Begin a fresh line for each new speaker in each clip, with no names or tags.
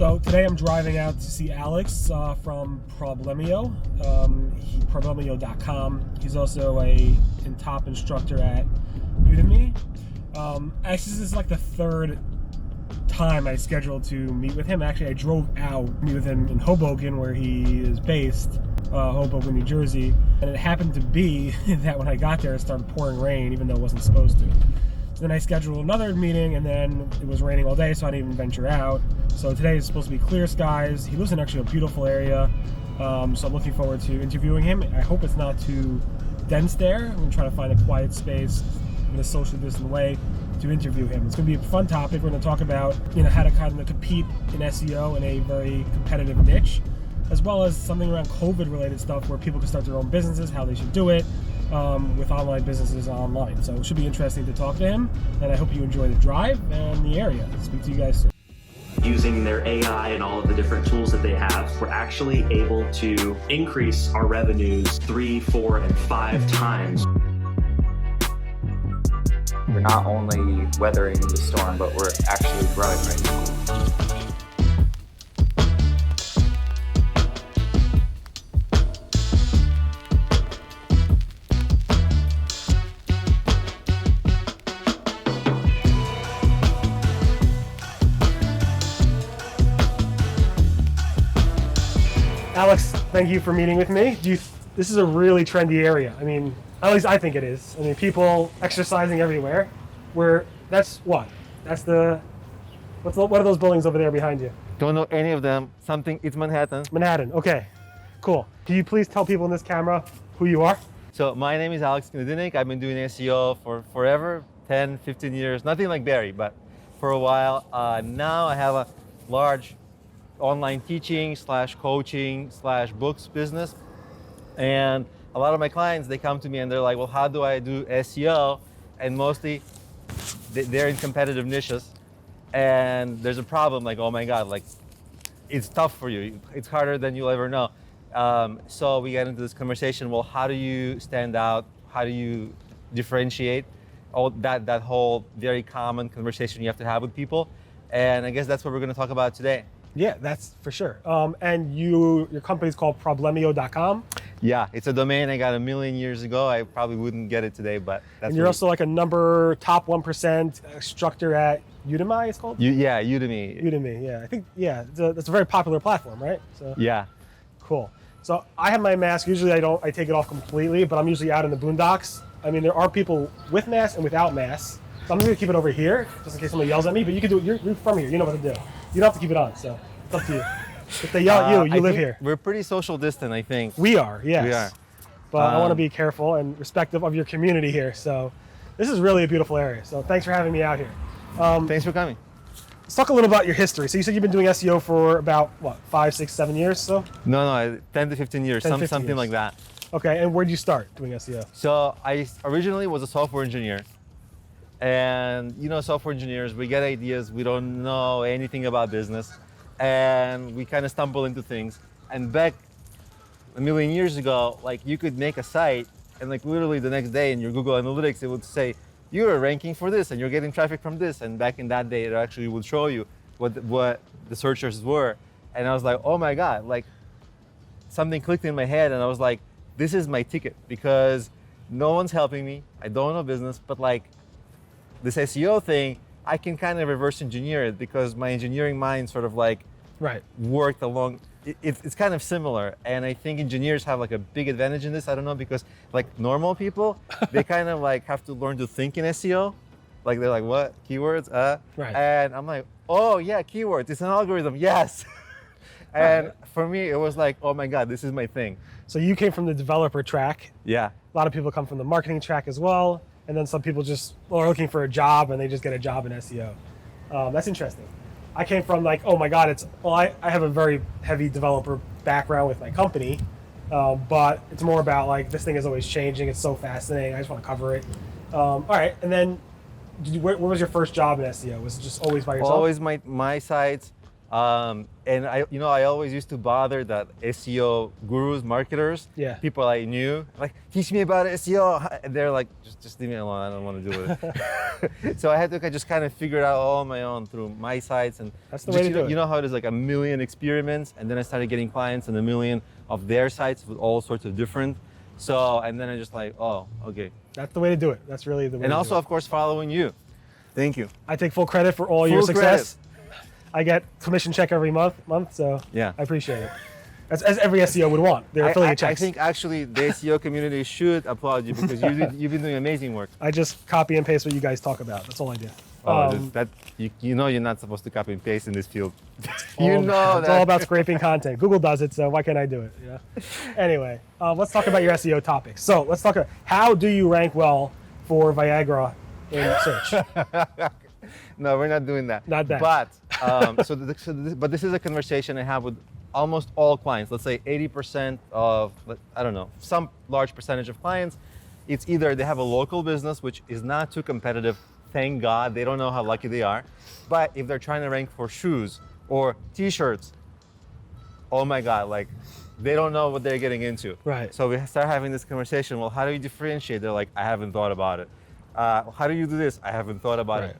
So today I'm driving out to see Alex from Problemio, Problemio.com. He's also a top instructor at Udemy. Actually, this is like the third time I scheduled to meet with him. Actually, I drove out to meet with him in Hoboken, where he is based, Hoboken, New Jersey. And it happened to be that when I got there, it started pouring rain, even though it wasn't supposed to. So then I scheduled another meeting, and then it was raining all day, so I didn't even venture out. So today is supposed to be clear skies. He lives in actually a beautiful area, so I'm looking forward to interviewing him. I hope it's not too dense there. I'm going to try to find a quiet space in a social distant way to interview him. It's going to be a fun topic. We're going to talk about how to kind of compete in SEO in a very competitive niche, as well as something around COVID related stuff where people can start their own businesses, how they should do it with online businesses online. So it should be interesting to talk to him, and I hope you enjoy the drive and the area. I'll speak to you guys soon.
Using their AI and all of the different tools that they have, we're actually able to increase our revenues 3, 4, and 5 times.
We're not only weathering the storm, but we're actually growing right now.
Alex, thank you for meeting with me. This is a really trendy area. I mean, at least I think it is. I mean, people exercising everywhere. What are those buildings over there behind you?
Don't know any of them. It's Manhattan.
Manhattan, okay, cool. Can you please tell people in this camera who you are?
So my name is Alex Genadinik. I've been doing SEO for forever, 10, 15 years. Nothing like Barry, but for a while. Now I have a large online teaching / coaching / books business. And a lot of my clients, they come to me and they're like, well, how do I do SEO? And mostly they're in competitive niches. And there's a problem, like, oh my God, like it's tough for you. It's harder than you'll ever know. So we get into this conversation, well, how do you stand out? How do you differentiate? All that whole very common conversation you have to have with people. And I guess that's what we're gonna talk about today.
Yeah, that's for sure. And your company's called Problemio.com.
Yeah, it's a domain I got 1 million years ago. I probably wouldn't get it today, but that's.
And you're also like a top 1% instructor at Udemy, it's called?
Yeah, Udemy.
Udemy, yeah. I think, that's a very popular platform, right? So
yeah.
Cool. So I have my mask. Usually I take it off completely, but I'm usually out in the boondocks. I mean, there are people with masks and without masks. So I'm just gonna keep it over here, just in case somebody yells at me, but you can do it, you're from here, you know what to do. You don't have to keep it on, so it's up to you. If they yell at you, you live here.
We're pretty social distant, I think.
We are, yes.
We are.
But I want to be careful and respectful of your community here. So this is really a beautiful area. So thanks for having me out here.
Thanks for coming.
Let's talk a little about your history. So you said you've been doing SEO for about, 5, 6, 7 years so?
No, 10 to 15 years,
15
something
years.
like that.
Okay, and where did you start doing SEO?
So I originally was a software engineer. And software engineers, we get ideas, we don't know anything about business, and we kind of stumble into things. And back 1 million years ago, like you could make a site and like literally the next day in your Google Analytics, it would say, you're ranking for this and you're getting traffic from this. And back in that day, it actually would show you what the searchers were. And I was like, oh my God, like something clicked in my head and I was like, this is my ticket because no one's helping me. I don't know business, but like, this SEO thing, I can kind of reverse engineer it because my engineering mind sort of like worked along. It's kind of similar. And I think engineers have like a big advantage in this. I don't know, because like normal people, they kind of like have to learn to think in SEO. Like they're like, what? Keywords?
Right.
And I'm like, oh yeah, keywords. It's an algorithm. Yes. And for me, it was like, oh my God, this is my thing.
So you came from the developer track.
Yeah.
A lot of people come from the marketing track as well. And then some people just are looking for a job and they just get a job in SEO. That's interesting. I came from like, oh my God, I have a very heavy developer background with my company, but it's more about like, this thing is always changing. It's so fascinating. I just want to cover it. All right. And then where was your first job in SEO? Was it just always by yourself?
Always my sites. And I always used to bother that SEO gurus, marketers,
Yeah.
people I knew, like, teach me about SEO. And they're like, just leave me alone. I don't want to do it. So I had to just kind of figure it out all on my own through my sites. And
That's the way to do it.
You know how it is, like a million experiments, and then I started getting clients and a million of their sites with all sorts of different. So, and then I just like, oh, okay.
That's the way to do it. That's really the way
And
to
also,
do it.
of course, following you. Thank you.
I take full credit for all your
Full
success. I get commission check every month, so
Yeah.
I appreciate it. As every SEO would want, their affiliate
I
checks.
think actually the SEO community should applaud you because you've been doing amazing work.
I just copy and paste what you guys talk about. That's all I do.
You know you're not supposed to copy and paste in this field. You know
It's
that.
all about scraping content. Google does it, so why can't I do it? Yeah. Anyway, let's talk about your SEO topics. So let's talk about how do you rank well for Viagra in search?
No, we're not doing that.
Not that.
But but this is a conversation I have with almost all clients. Let's say 80% of, I don't know, some large percentage of clients. It's either they have a local business which is not too competitive. Thank God, they don't know how lucky they are. But if they're trying to rank for shoes or T-shirts, oh my God, like they don't know what they're getting into.
Right.
So we start having this conversation. Well, how do you differentiate? They're like, I haven't thought about it. How do you do this? I haven't thought about it.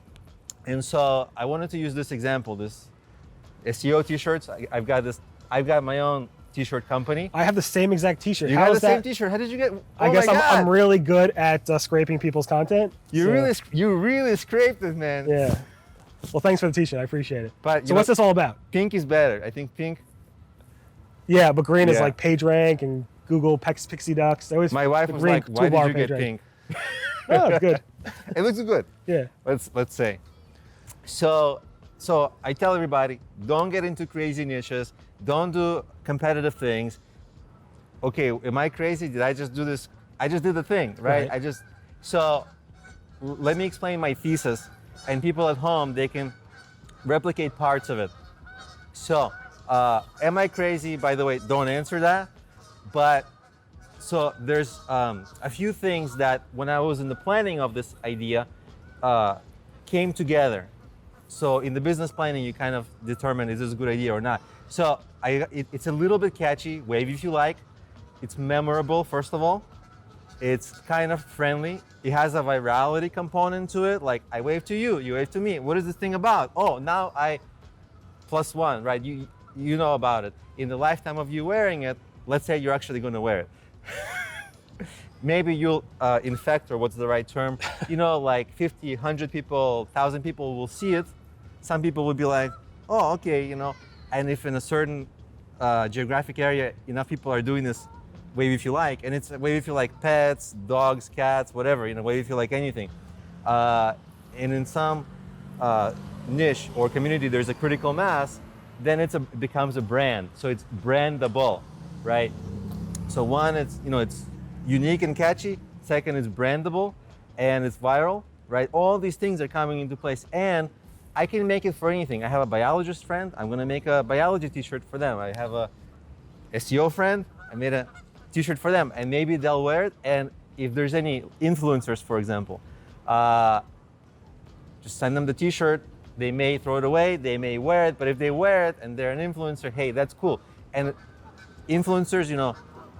And so I wanted to use this example, this SEO T-shirts. I've got my own T-shirt company.
I have the same exact T-shirt.
You
How
got
is
the same
that?
T-shirt. How did you get?
I
Oh
guess
my God.
I'm really good at scraping people's content.
You
so-
really scraped it, man.
Yeah. Well, thanks for the T-shirt. I appreciate it.
But
So what's this all about?
Pink is better. I think pink.
Yeah, but green is
Yeah.
like PageRank and Google Pixie Ducks. They always
My wife
the
was
green
like, "Why
toolbar
did you get
PageRank.
pink?"
Oh, good.
It looks good.
Yeah.
Let's say. So I tell everybody, don't get into crazy niches. Don't do competitive things. Okay, am I crazy? Did I just do this? I just did the thing, right?
Right.
Let me explain my thesis, and people at home, they can replicate parts of it. So, am I crazy? By the way, don't answer that. But so there's a few things that when I was in the planning of this idea came together. So in the business planning, you kind of determine is this a good idea or not. So it's a little bit catchy, wave if you like. It's memorable, first of all. It's kind of friendly. It has a virality component to it. Like I wave to you, you wave to me. What is this thing about? Oh, now I +1, right? You know about it. In the lifetime of you wearing it, let's say you're actually going to wear it. Maybe you'll infect, or what's the right term? Like 50, 100 people, 1,000 people will see it. Some people will be like, oh, okay, And if in a certain geographic area, enough people are doing this, wave if you like, and it's wave if you like pets, dogs, cats, whatever, wave if you like anything. And in some niche or community, there's a critical mass, then it becomes a brand. So it's brandable, right? So one, it's unique and catchy. Second, it's brandable, and it's viral, right? All these things are coming into place, and I can make it for anything. I have a biologist friend. I'm gonna make a biology T-shirt for them. I have a SEO friend. I made a T-shirt for them, and maybe they'll wear it. And if there's any influencers, for example, just send them the T-shirt. They may throw it away. They may wear it, but if they wear it and they're an influencer, hey, that's cool. And influencers,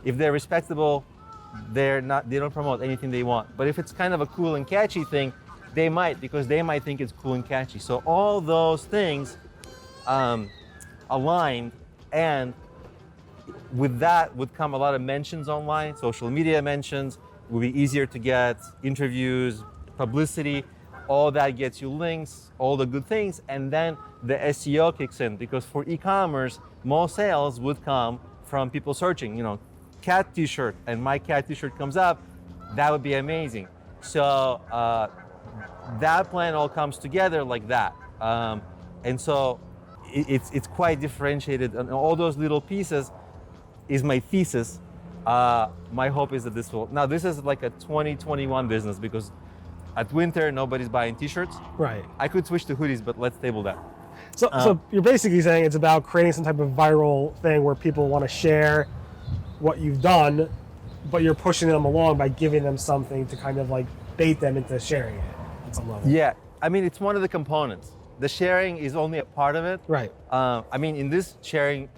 if they're respectable, they don't promote anything they want. But if it's kind of a cool and catchy thing, they might, because they might think it's cool and catchy. So all those things aligned, and with that would come a lot of mentions online, social media mentions, will be easier to get, interviews, publicity, all that gets you links, all the good things, and then the SEO kicks in, because for e-commerce, most sales would come from people searching, cat T-shirt, and my cat T-shirt comes up, that would be amazing. So that plan all comes together like that. And so it's quite differentiated, and all those little pieces is my thesis. My hope is that this is like a 2021 business, because at winter, nobody's buying T-shirts.
Right.
I could switch to hoodies, but let's table that.
So you're basically saying it's about creating some type of viral thing where people want to share what you've done, but you're pushing them along by giving them something to kind of like bait them into sharing it at some level.
Yeah, I mean, it's one of the components. the sharing is only a part of it.
Right.
I mean, in this sharing,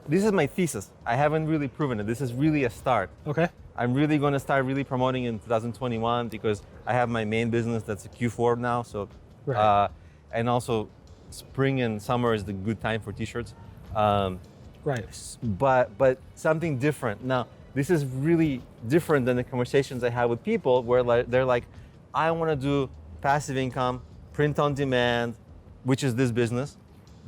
this is my thesis. I haven't really proven it. This is really a start.
Okay.
I'm really going to start really promoting in 2021 because I have my main business that's a Q4 now. So,
Right.
and also spring and summer is the good time for t-shirts.
Right.
But something different. Now, this is really different than the conversations I have with people where they're like, I want to do passive income, print on demand, which is this business.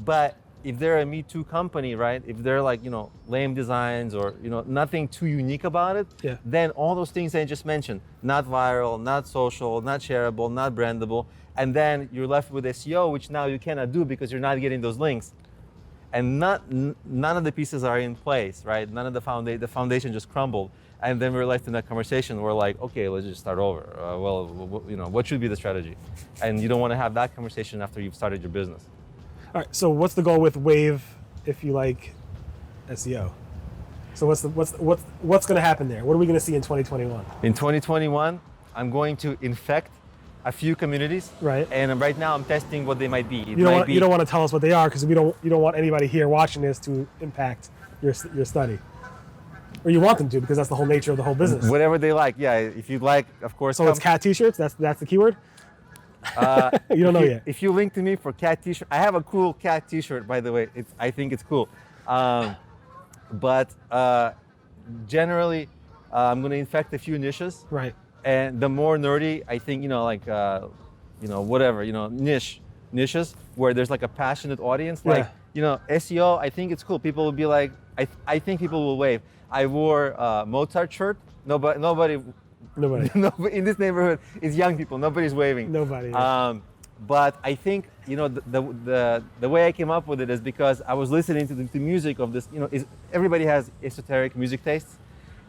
But if they're a Me Too company, right? If they're like, lame designs or, nothing too unique about it,
Yeah.
then all those things I just mentioned, not viral, not social, not shareable, not brandable. And then you're left with SEO, which now you cannot do because you're not getting those links. And none of the pieces are in place, right? None of the foundation just crumbled. And then we're left in that conversation. We're like, okay, let's just start over. What should be the strategy? And you don't want to have that conversation after you've started your business.
All right. So what's the goal with Wave if you like SEO? So what's going to happen there? What are we going to see in 2021?
In 2021, I'm going to infect a few communities,
Right.
And right now I'm testing what they might be.
You don't want to tell us what they are because you don't want anybody here watching this to impact your study, or you want them to because that's the whole nature of the whole business.
Whatever they like, yeah. If you'd like, of course.
So it's cat t-shirts. That's the keyword. You don't know yet.
If you link to me for cat t-shirt, I have a cool cat t-shirt, by the way. I think it's cool. But generally, I'm going to infect a few niches.
Right.
And the more nerdy, I think, whatever, niches where there's like a passionate audience. Like, SEO, I think it's cool. People will be like, I think people will wave. I wore a Mozart shirt. Nobody in this neighborhood is young people. Nobody's waving.
Nobody.
But I think, the way I came up with it is because I was listening to the music of this, everybody has esoteric music tastes.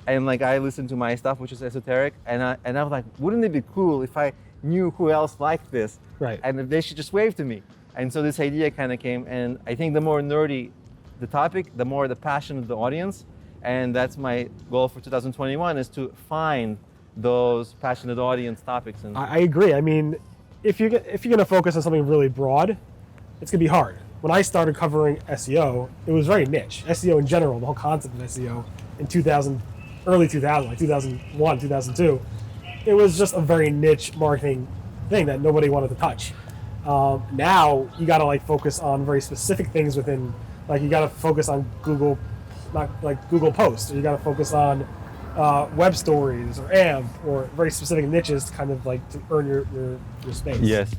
And like I listen to my stuff, which is esoteric, and I was like, wouldn't it be cool if I knew who else liked this?
Right.
And if they should just wave to me. And so this idea kind of came, and I think the more nerdy the topic, the more the passion of the audience. And that's my goal for 2021 is to find those passionate audience topics. And
I agree. I mean, if you're going to focus on something really broad, it's going to be hard. When I started covering SEO, it was very niche. SEO in general, the whole concept of SEO in early 2000, like 2001, 2002, it was just a very niche marketing thing that nobody wanted to touch. Now you got to focus on very specific things within, you got to focus on Google, not like Google Posts, or you got to focus on web stories or AMP or very specific niches to kind of to earn your space.
Yes.